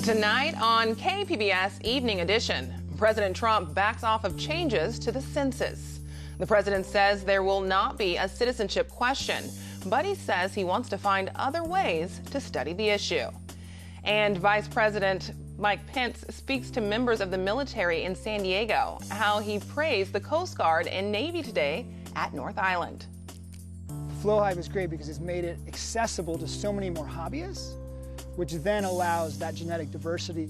Tonight on KPBS Evening Edition, President Trump backs off of changes to the census. The president says there will not be a citizenship question, but he says he wants to find other ways to study the issue. And Vice President Mike Pence speaks to members of the military in San Diego, how he praised the Coast Guard and Navy today at North Island. Flow Hive is great because it's made it accessible to so many more hobbyists, which then allows that genetic diversity.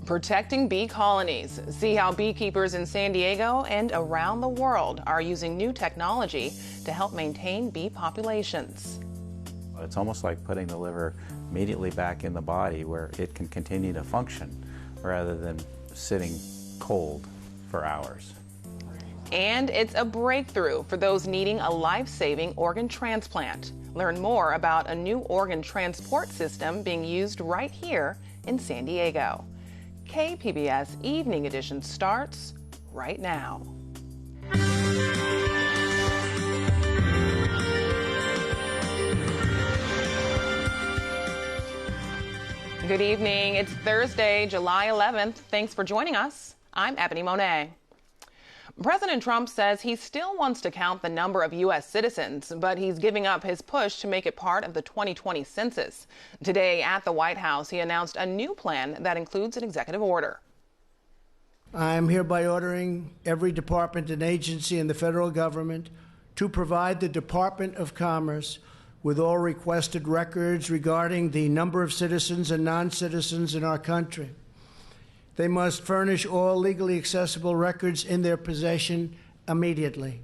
Protecting bee colonies. See how beekeepers in San Diego and around the world are using new technology to help maintain bee populations. It's almost like putting the liver immediately back in the body where it can continue to function rather than sitting cold for hours. And it's a breakthrough for those needing a life-saving organ transplant. Learn more about a new organ transport system being used right here in San Diego. KPBS Evening Edition starts right now. Good evening. It's Thursday, July 11th. Thanks for joining us. I'm Ebony Monet. President Trump says he still wants to count the number of U.S. citizens, but he's giving up his push to make it part of the 2020 census. Today at the White House, he announced a new plan that includes an executive order. I'm hereby ordering every department and agency in the federal government to provide the Department of Commerce with all requested records regarding the number of citizens and non-citizens in our country. They must furnish all legally accessible records in their possession immediately.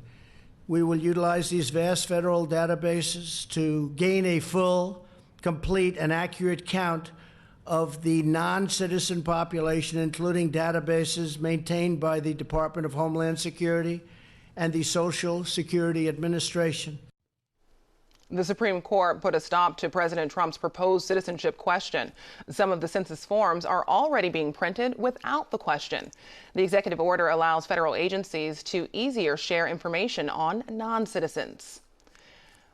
We will utilize these vast federal databases to gain a full, complete, and accurate count of the non-citizen population, including databases maintained by the Department of Homeland Security and the Social Security Administration. The Supreme Court put a stop to President Trump's proposed citizenship question. Some of the census forms are already being printed without the question. The executive order allows federal agencies to easier share information on non-citizens.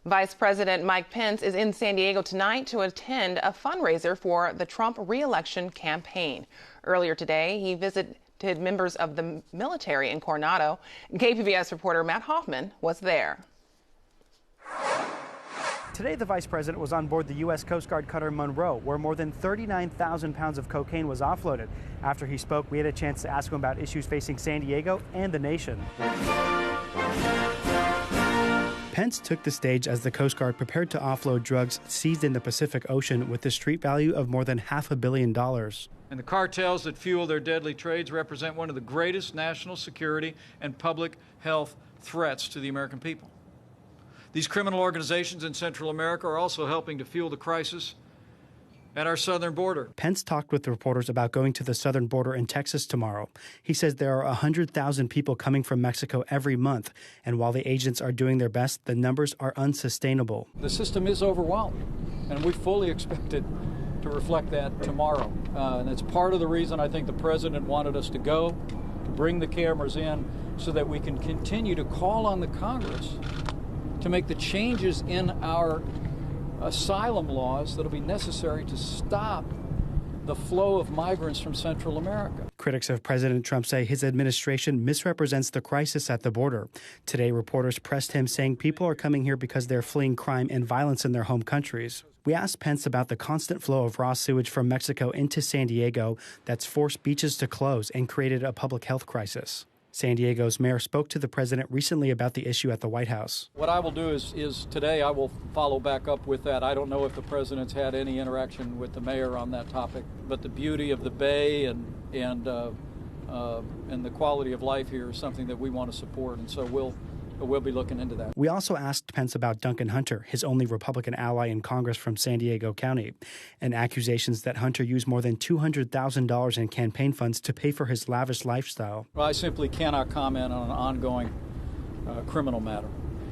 Vice President Mike Pence is in San Diego tonight to attend a fundraiser for the Trump re-election campaign. Earlier today, he visited members of the military in Coronado. KPBS reporter Matt Hoffman was there. Today, the vice president was on board the U.S. Coast Guard cutter Monroe, where more than 39,000 pounds of cocaine was offloaded. After he spoke, we had a chance to ask him about issues facing San Diego and the nation. Pence took the stage as the Coast Guard prepared to offload drugs seized in the Pacific Ocean with a street value of more than $500 million. And the cartels that fuel their deadly trades represent one of the greatest national security and public health threats to the American people. These criminal organizations in Central America are also helping to fuel the crisis at our southern border. Pence talked with reporters about going to the southern border in Texas tomorrow. He says there are 100,000 people coming from Mexico every month, and while the agents are doing their best, the numbers are unsustainable. The system is overwhelmed, and we fully expect it to reflect that tomorrow. And it's part of the reason I think the president wanted us to go, to bring the cameras in, so that we can continue to call on the Congress to make the changes in our asylum laws that will be necessary to stop the flow of migrants from Central America. Critics of President Trump say his administration misrepresents the crisis at the border. Today, reporters pressed him, saying people are coming here because they're fleeing crime and violence in their home countries. We asked Pence about the constant flow of raw sewage from Mexico into San Diego that's forced beaches to close and created a public health crisis. San Diego's mayor spoke to the president recently about the issue at the White House. What I will do is today I will follow back up with that. I don't know if the president's had any interaction with the mayor on that topic, but the beauty of the bay and the quality of life here is something that we want to support, and so we'll be looking into that. We also asked Pence about Duncan Hunter, his only Republican ally in Congress from San Diego County, and accusations that Hunter used more than $200,000 in campaign funds to pay for his lavish lifestyle. Well, I simply cannot comment on an ongoing criminal matter.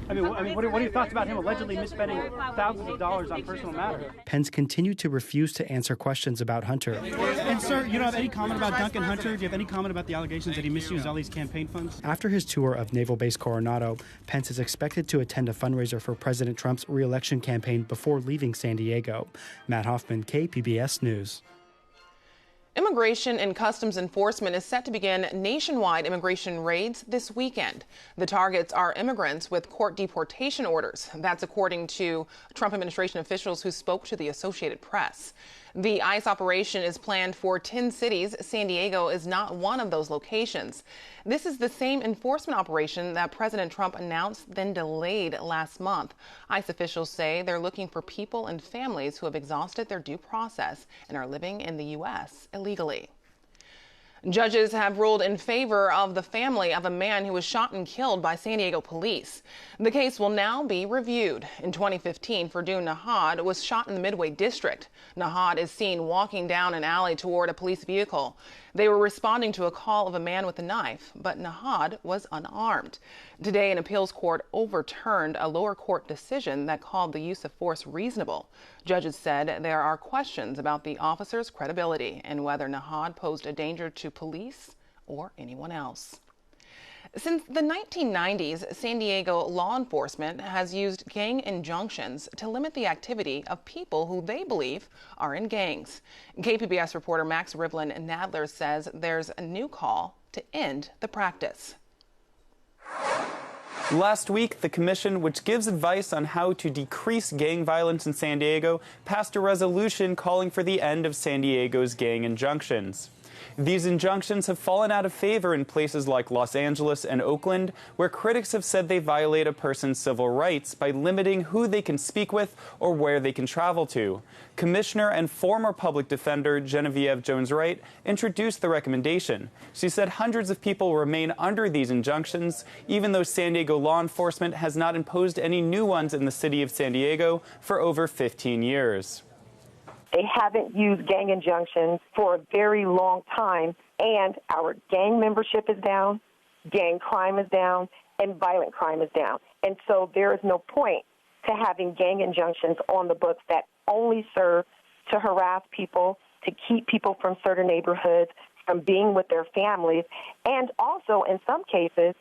What are your thoughts about him allegedly misspending thousands of dollars on personal matters? Pence continued to refuse to answer questions about Hunter. And sir, you don't have any comment about Duncan Hunter? Do you have any comment about the allegations that he misused all these campaign funds? After his tour of Naval Base Coronado, Pence is expected to attend a fundraiser for President Trump's re-election campaign before leaving San Diego. Matt Hoffman, KPBS News. Immigration and Customs Enforcement is set to begin nationwide immigration raids this weekend. The targets are immigrants with court deportation orders. That's according to Trump administration officials who spoke to the Associated Press. The ICE operation is planned for 10 cities. San Diego is not one of those locations. This is the same enforcement operation that President Trump announced then delayed last month. ICE officials say they're looking for people and families who have exhausted their due process and are living in the U.S. illegally. Judges have ruled in favor of the family of a man who was shot and killed by San Diego police. The case will now be reviewed. In 2015, Ferdun Nahad was shot in the Midway District. Nahad is seen walking down an alley toward a police vehicle. They were responding to a call of a man with a knife, but Nahad was unarmed. Today, an appeals court overturned a lower court decision that called the use of force reasonable. Judges said there are questions about the officer's credibility and whether Nahad posed a danger to police or anyone else. Since the 1990s, San Diego law enforcement has used gang injunctions to limit the activity of people who they believe are in gangs. KPBS reporter Max Rivlin-Nadler says there's a new call to end the practice. Last week, the commission, which gives advice on how to decrease gang violence in San Diego, passed a resolution calling for the end of San Diego's gang injunctions. These injunctions have fallen out of favor in places like Los Angeles and Oakland, where critics have said they violate a person's civil rights by limiting who they can speak with or where they can travel to. Commissioner and former public defender Genevieve Jones-Wright introduced the recommendation. She said hundreds of people remain under these injunctions, even though San Diego law enforcement has not imposed any new ones in the city of San Diego for over 15 years. They haven't used gang injunctions for a very long time, and our gang membership is down, gang crime is down, and violent crime is down. And so there is no point to having gang injunctions on the books that only serve to harass people, to keep people from certain neighborhoods, from being with their families, and also, in some cases,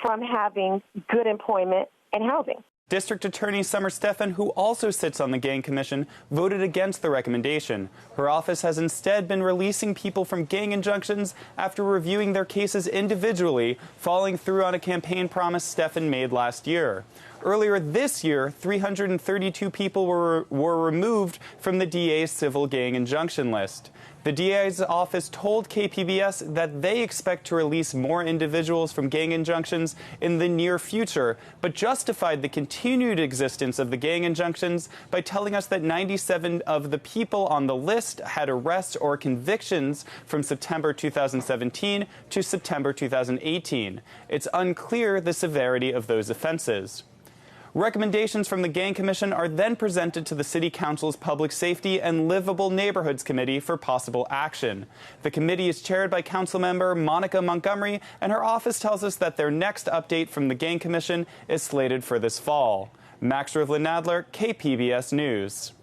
from having good employment and housing. District Attorney Summer Stephan, who also sits on the Gang Commission, voted against the recommendation. Her office has instead been releasing people from gang injunctions after reviewing their cases individually, following through on a campaign promise Stephan made last year. Earlier this year, 332 people were removed from the DA's civil gang injunction list. The DA's office told KPBS that they expect to release more individuals from gang injunctions in the near future, but justified the continued existence of the gang injunctions by telling us that 97 of the people on the list had arrests or convictions from September 2017 to September 2018. It's unclear the severity of those offenses. Recommendations from the Gang Commission are then presented to the City Council's Public Safety and Livable Neighborhoods Committee for possible action. The committee is chaired by Councilmember Monica Montgomery, and her office tells us that their next update from the Gang Commission is slated for this fall. Max Rivlin-Nadler, KPBS News.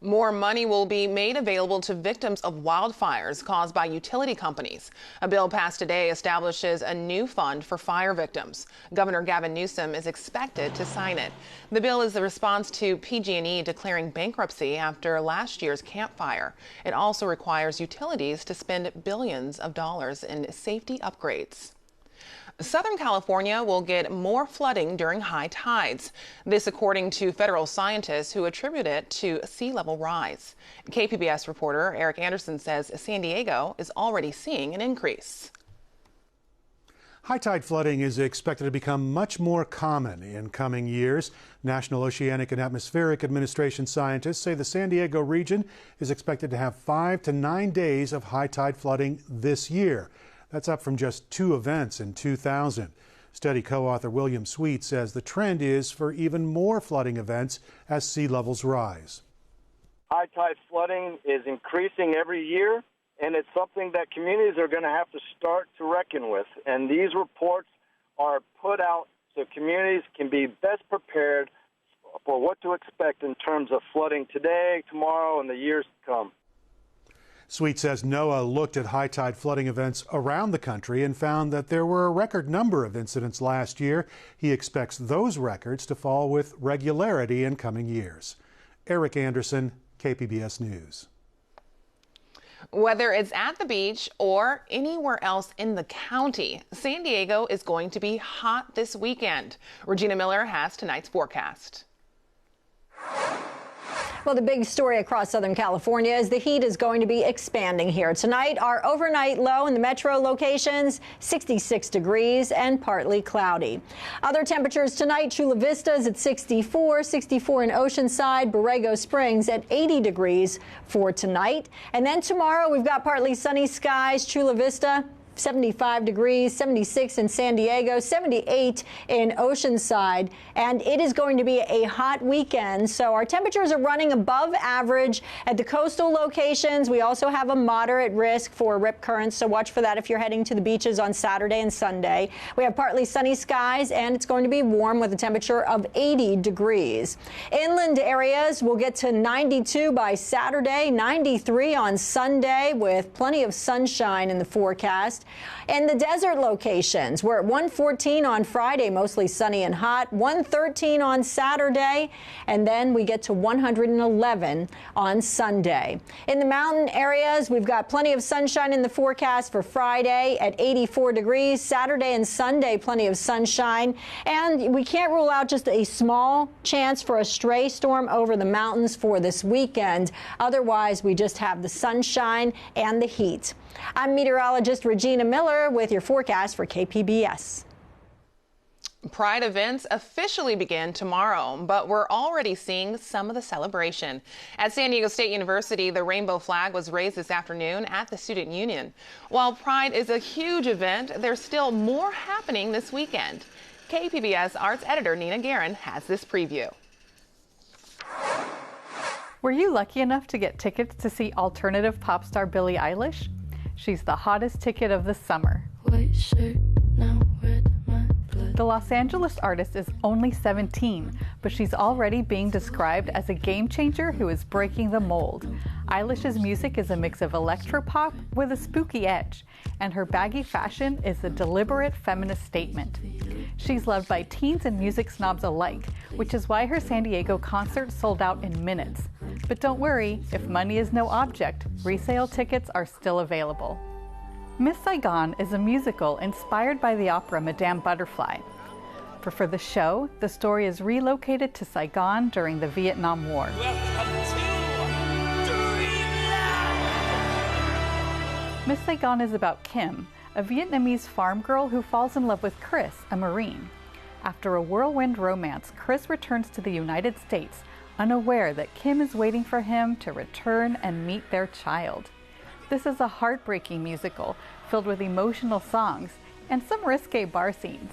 More money will be made available to victims of wildfires caused by utility companies. A bill passed today establishes a new fund for fire victims. Governor Gavin Newsom is expected to sign it. The bill is the response to PG&E declaring bankruptcy after last year's Camp Fire. It also requires utilities to spend billions of dollars in safety upgrades. Southern California will get more flooding during high tides. This according to federal scientists who attribute it to sea level rise. KPBS reporter Eric Anderson says San Diego is already seeing an increase. High tide flooding is expected to become much more common in coming years. National Oceanic and Atmospheric Administration scientists say the San Diego region is expected to have 5 to 9 days of high tide flooding this year. That's up from just 2 events in 2000. Study co-author William Sweet says the trend is for even more flooding events as sea levels rise. High tide flooding is increasing every year, and it's something that communities are going to have to start to reckon with. And these reports are put out so communities can be best prepared for what to expect in terms of flooding today, tomorrow, and the years to come. Sweet says NOAA looked at high tide flooding events around the country and found that there were a record number of incidents last year. He expects those records to fall with regularity in coming years. Eric Anderson, KPBS News. Whether it's at the beach or anywhere else in the county, San Diego is going to be hot this weekend. Regina Miller has tonight's forecast. Well, the big story across Southern California is the heat is going to be expanding here. Tonight, our overnight low in the metro locations, 66 degrees and partly cloudy. Other temperatures tonight, Chula Vista is at 64 in Oceanside, Borrego Springs at 80 degrees for tonight. And then tomorrow, we've got partly sunny skies, Chula Vista 75 degrees, 76 in San Diego, 78 in Oceanside, and it is going to be a hot weekend. So our temperatures are running above average at the coastal locations. We also have a moderate risk for rip currents, so watch for that if you're heading to the beaches on Saturday and Sunday. We have partly sunny skies, and it's going to be warm with a temperature of 80 degrees. Inland areas will get to 92 by Saturday, 93 on Sunday with plenty of sunshine in the forecast. And the desert locations, we're at 114 on Friday, mostly sunny and hot, 113 on Saturday, and then we get to 111 on Sunday. In the mountain areas, we've got plenty of sunshine in the forecast for Friday at 84 degrees, Saturday and Sunday, plenty of sunshine, and we can't rule out just a small chance for a stray storm over the mountains for this weekend. Otherwise, we just have the sunshine and the heat. I'm meteorologist Regina Miller with your forecast for KPBS. Pride events officially begin tomorrow, but we're already seeing some of the celebration. At San Diego State University, the rainbow flag was raised this afternoon at the Student Union. While Pride is a huge event, there's still more happening this weekend. KPBS arts editor Nina Guerin has this preview. Were you lucky enough to get tickets to see alternative pop star Billie Eilish? She's the hottest ticket of the summer. White shirt, now red, my blood. The Los Angeles artist is only 17, but she's already being described as a game changer who is breaking the mold. Eilish's music is a mix of electropop with a spooky edge, and her baggy fashion is a deliberate feminist statement. She's loved by teens and music snobs alike, which is why her San Diego concert sold out in minutes. But don't worry, if money is no object, resale tickets are still available. Miss Saigon is a musical inspired by the opera Madame Butterfly. But for the show, the story is relocated to Saigon during the Vietnam War. Miss Saigon is about Kim, a Vietnamese farm girl who falls in love with Chris, a Marine. After a whirlwind romance, Chris returns to the United States, unaware that Kim is waiting for him to return and meet their child. This is a heartbreaking musical filled with emotional songs and some risque bar scenes.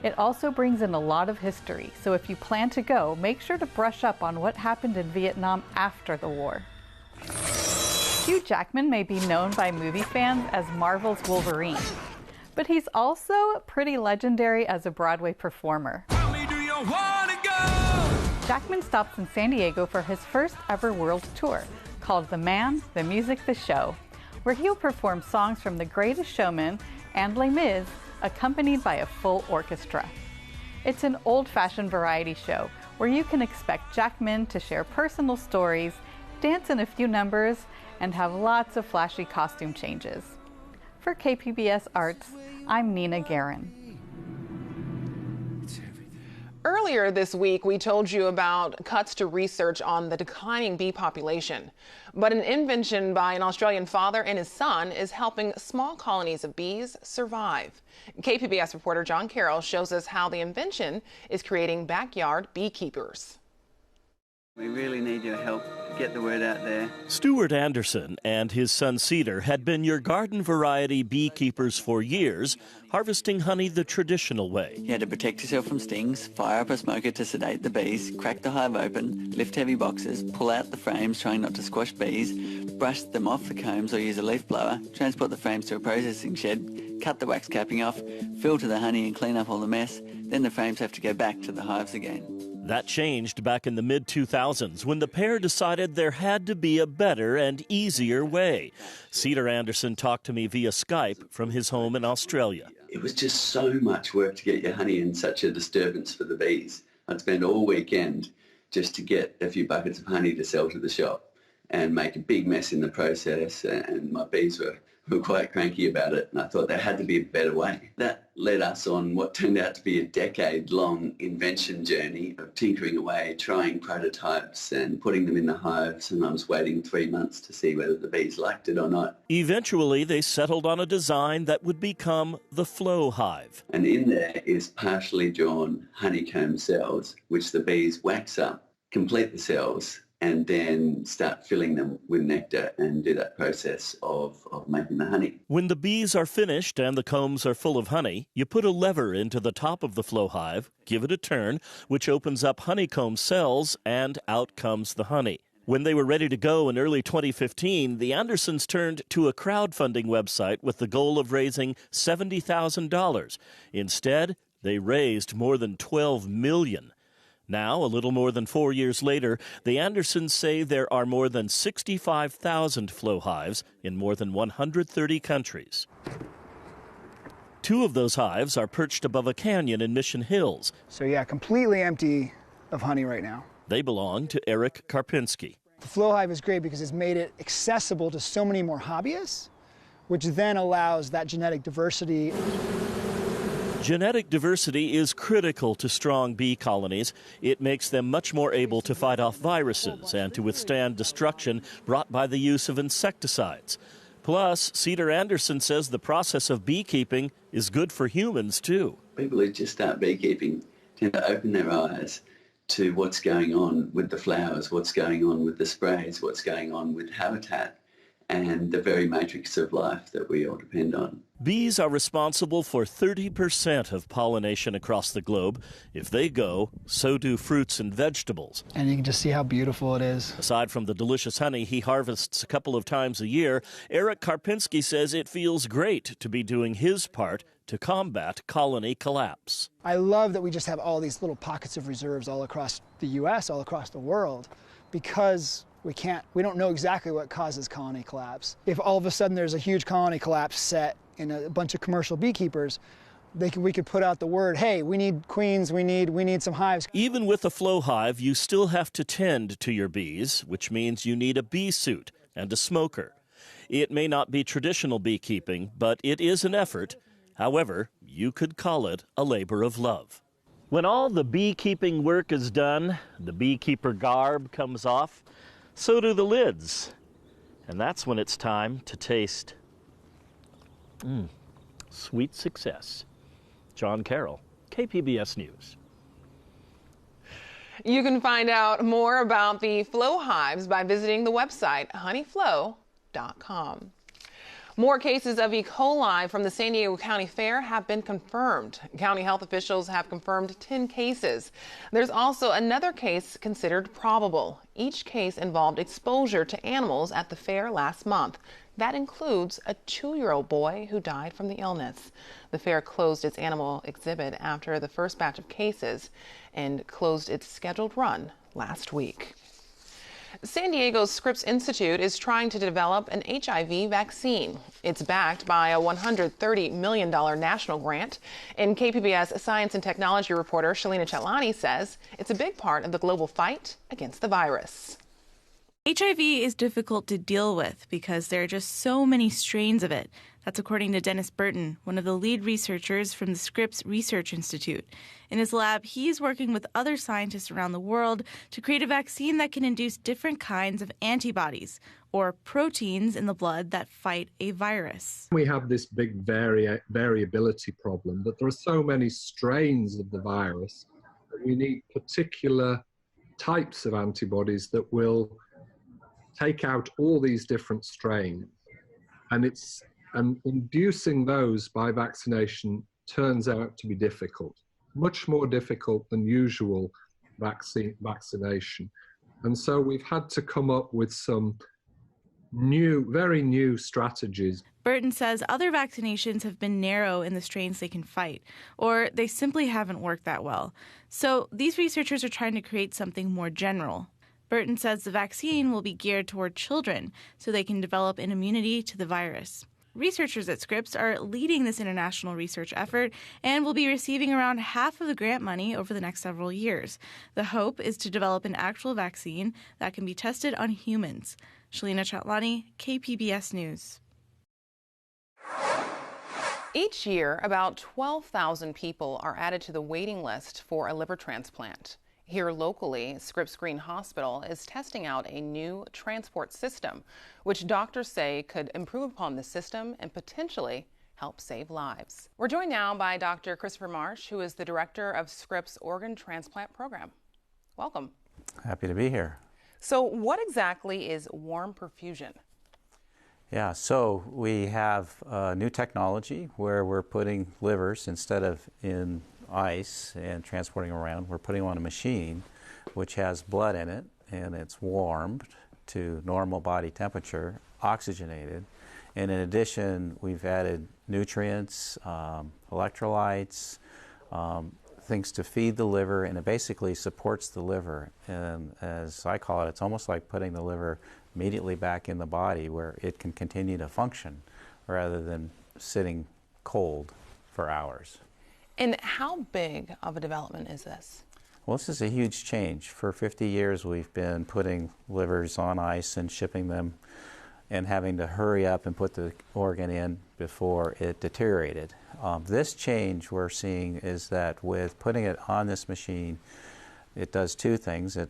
It also brings in a lot of history, so if you plan to go, make sure to brush up on what happened in Vietnam after the war. Hugh Jackman may be known by movie fans as Marvel's Wolverine, but he's also pretty legendary as a Broadway performer. Jackman stops in San Diego for his first ever world tour, called The Man, the Music, the Show, where he'll perform songs from The Greatest Showman and Les Mis, accompanied by a full orchestra. It's an old-fashioned variety show where you can expect Jackman to share personal stories, dance in a few numbers, and have lots of flashy costume changes. For KPBS Arts, I'm Nina Guerin. Earlier this week, we told you about cuts to research on the declining bee population. But an invention by an Australian father and his son is helping small colonies of bees survive. KPBS reporter John Carroll shows us how the invention is creating backyard beekeepers. We really need your help to get the word out there. Stuart Anderson and his son Cedar had been your garden variety beekeepers for years, harvesting honey the traditional way. You had to protect yourself from stings, fire up a smoker to sedate the bees, crack the hive open, lift heavy boxes, pull out the frames trying not to squash bees, brush them off the combs or use a leaf blower, transport the frames to a processing shed, cut the wax capping off, filter the honey and clean up all the mess, Then the frames have to go back to the hives again. That changed back in the mid-2000s when the pair decided there had to be a better and easier way. Cedar Anderson talked to me via Skype from his home in Australia. It was just so much work to get your honey and such a disturbance for the bees. I'd spend all weekend just to get a few buckets of honey to sell to the shop and make a big mess in the process, and my bees were quite cranky about it, and I thought there had to be a better way. That led us on what turned out to be a decade-long invention journey of tinkering away, trying prototypes and putting them in the hives, and I was waiting 3 months to see whether the bees liked it or not. Eventually, they settled on a design that would become the flow hive. And in there is partially drawn honeycomb cells, which the bees wax up, complete the cells, and then start filling them with nectar and do that process of making the honey. When the bees are finished and the combs are full of honey, you put a lever into the top of the flow hive, give it a turn, which opens up honeycomb cells, and out comes the honey. When they were ready to go in early 2015, the Andersons turned to a crowdfunding website with the goal of raising $70,000. Instead, they raised more than $12 million. Now, a little more than 4 years later, the Andersons say there are more than 65,000 flow hives in more than 130 countries. 2 of those hives are perched above a canyon in Mission Hills. So yeah, completely empty of honey right now. They belong to Eric Karpinski. The flow hive is great because it's made it accessible to so many more hobbyists, which then allows that genetic diversity. Genetic diversity is critical to strong bee colonies. It makes them much more able to fight off viruses and to withstand destruction brought by the use of insecticides. Plus, Cedar Anderson says the process of beekeeping is good for humans, too. People who just start beekeeping tend to open their eyes to what's going on with the flowers, what's going on with the sprays, what's going on with habitat, and the very matrix of life that we all depend on. Bees are responsible for 30% of pollination across the globe. If they go, so do fruits and vegetables. And you can just see how beautiful it is. Aside from the delicious honey he harvests a couple of times a year, Eric Karpinski says it feels great to be doing his part to combat colony collapse. I love that we just have all these little pockets of reserves all across the U.S., all across the world, because we don't know exactly what causes colony collapse. If all of a sudden there's a huge colony collapse set in a bunch of commercial beekeepers, we could put out the word, hey, we need queens, we need some hives. Even with a flow hive, you still have to tend to your bees, which means you need a bee suit and a smoker. It may not be traditional beekeeping, but it is an effort. However, you could call it a labor of love. When all the beekeeping work is done, the beekeeper garb comes off, so do the lids. And that's when it's time to taste sweet success. John Carroll, KPBS News. You can find out more about the flow hives by visiting the website honeyflow.com. More cases of E. coli from the San Diego County Fair have been confirmed. County health officials have confirmed 10 cases. There's also another case considered probable. Each case involved exposure to animals at the fair last month. That includes a 2-year-old boy who died from the illness. The fair closed its animal exhibit after the first batch of cases and closed its scheduled run last week. San Diego's Scripps Institute is trying to develop an HIV vaccine. It's backed by a $130 million national grant. And KPBS science and technology reporter Shalina Chatlani says it's a big part of the global fight against the virus. HIV is difficult to deal with because there are just so many strains of it. That's according to Dennis Burton, one of the lead researchers from the Scripps Research Institute. In his lab, he is working with other scientists around the world to create a vaccine that can induce different kinds of antibodies, or proteins in the blood that fight a virus. We have this big variability problem, that there are so many strains of the virus that we need particular types of antibodies that will take out all these different strains. And inducing those by vaccination turns out to be difficult, much more difficult than usual vaccination. And so we've had to come up with some very new strategies. Burton says other vaccinations have been narrow in the strains they can fight, or they simply haven't worked that well. So these researchers are trying to create something more general. Burton says the vaccine will be geared toward children so they can develop an immunity to the virus. Researchers at Scripps are leading this international research effort and will be receiving around half of the grant money over the next several years. The hope is to develop an actual vaccine that can be tested on humans. Shalina Chatlani, KPBS News. Each year, about 12,000 people are added to the waiting list for a liver transplant. Here locally, Scripps Green Hospital is testing out a new transport system, which doctors say could improve upon the system and potentially help save lives. We're joined now by Dr. Christopher Marsh, who is the director of Scripps Organ Transplant Program. Welcome. Happy to be here. So what exactly is warm perfusion? Yeah, so we have new technology where we're putting livers instead of in ice and transporting around. We're putting them on a machine which has blood in it, and it's warmed to normal body temperature, oxygenated. And in addition, we've added nutrients, electrolytes, things to feed the liver, and it basically supports the liver. And as I call it, it's almost like putting the liver immediately back in the body where it can continue to function rather than sitting cold for hours. And how big of a development is this? Well, this is a huge change. For 50 years, we've been putting livers on ice and shipping them and having to hurry up and put the organ in before it deteriorated. This change we're seeing is that with putting it on this machine, it does two things. It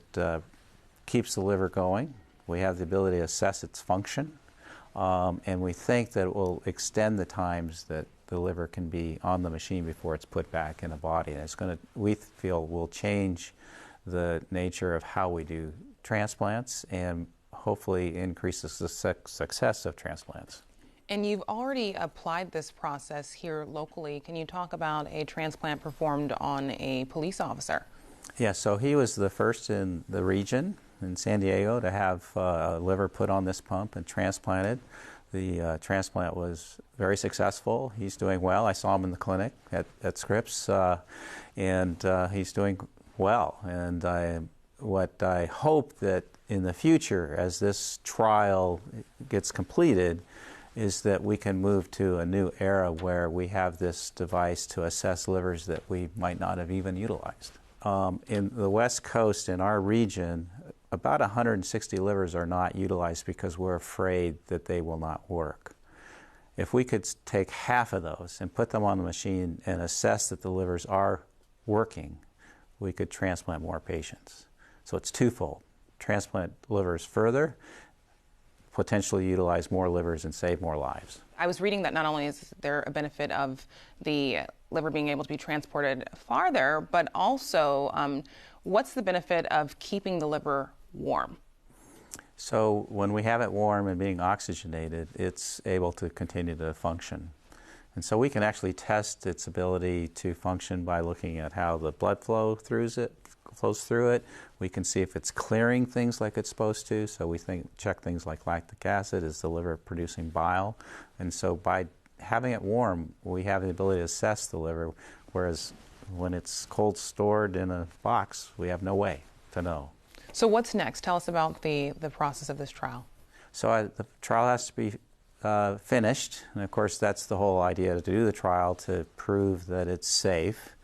keeps the liver going. We have the ability to assess its function, and we think that it will extend the times that the liver can be on the machine before it's put back in the body. And it's going to, we feel, will change the nature of how we do transplants and hopefully increase the success of transplants. And you've already applied this process here locally. Can you talk about a transplant performed on a police officer? Yeah, so he was the first in the region in San Diego to have a liver put on this pump and transplanted. The transplant was very successful. He's doing well. I saw him in the clinic at Scripps, and he's doing well. And what I hope that in the future, as this trial gets completed, is that we can move to a new era where we have this device to assess livers that we might not have even utilized. In the West Coast, in our region, about 160 livers are not utilized because we're afraid that they will not work. If we could take half of those and put them on the machine and assess that the livers are working, we could transplant more patients. So it's twofold. Transplant livers further, potentially utilize more livers and save more lives. I was reading that not only is there a benefit of the liver being able to be transported farther, but also what's the benefit of keeping the liver warm? So when we have it warm and being oxygenated, it's able to continue to function. And so we can actually test its ability to function by looking at how the blood flows through it. We can see if it's clearing things like it's supposed to. So we check things like lactic acid. Is the liver producing bile? And so by having it warm, we have the ability to assess the liver, whereas when it's cold stored in a box, we have no way to know. So what's next? Tell us about the process of this trial. So the trial has to be finished, and of course that's the whole idea, to do the trial to prove that it's safe.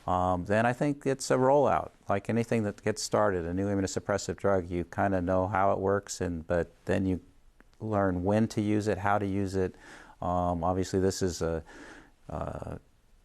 Then I think it's a rollout. Like anything that gets started, a new immunosuppressive drug, you kind of know how it works, but then you learn when to use it, how to use it. Obviously this is a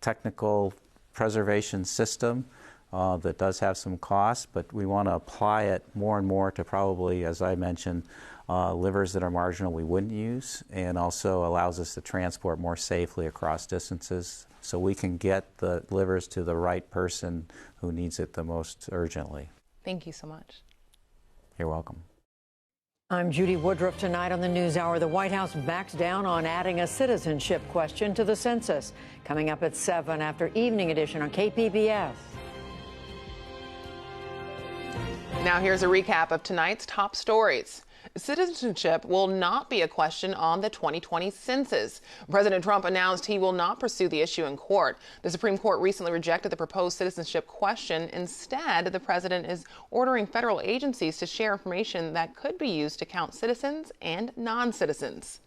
technical preservation system that does have some costs, but we want to apply it more and more to probably, as I mentioned, livers that are marginal we wouldn't use, and also allows us to transport more safely across distances so we can get the livers to the right person who needs it the most urgently. Thank you so much. You're welcome. I'm Judy Woodruff. Tonight on the NewsHour, the White House backs down on adding a citizenship question to the census. Coming up at 7 after Evening Edition on KPBS. Now here's a recap of tonight's top stories. Citizenship will not be a question on the 2020 census. President Trump announced he will not pursue the issue in court. The Supreme Court recently rejected the proposed citizenship question. Instead, the president is ordering federal agencies to share information that could be used to count citizens and non-citizens.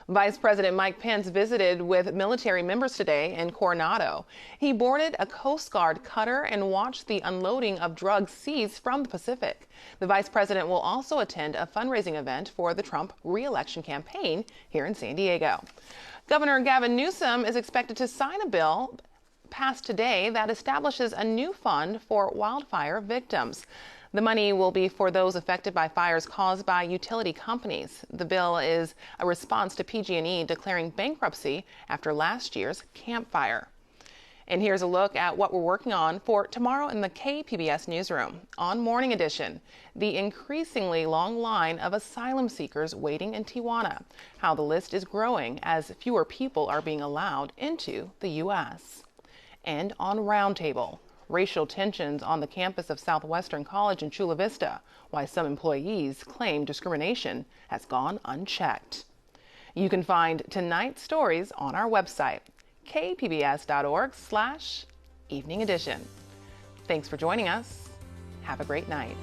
Vice President Mike Pence visited with military members today in Coronado. He boarded a Coast Guard cutter and watched the unloading of drugs seized from the Pacific. The vice president will also attend a fundraising event for the Trump re-election campaign here in San Diego. Governor Gavin Newsom is expected to sign a bill passed today that establishes a new fund for wildfire victims. The money will be for those affected by fires caused by utility companies. The bill is a response to PG&E declaring bankruptcy after last year's Camp Fire. And here's a look at what we're working on for tomorrow in the KPBS newsroom. On Morning Edition, the increasingly long line of asylum seekers waiting in Tijuana, how the list is growing as fewer people are being allowed into the U.S. And on Roundtable, racial tensions on the campus of Southwestern College in Chula Vista, why some employees claim discrimination has gone unchecked. You can find tonight's stories on our website, kpbs.org/evening edition. Thanks for joining us. Have a great night.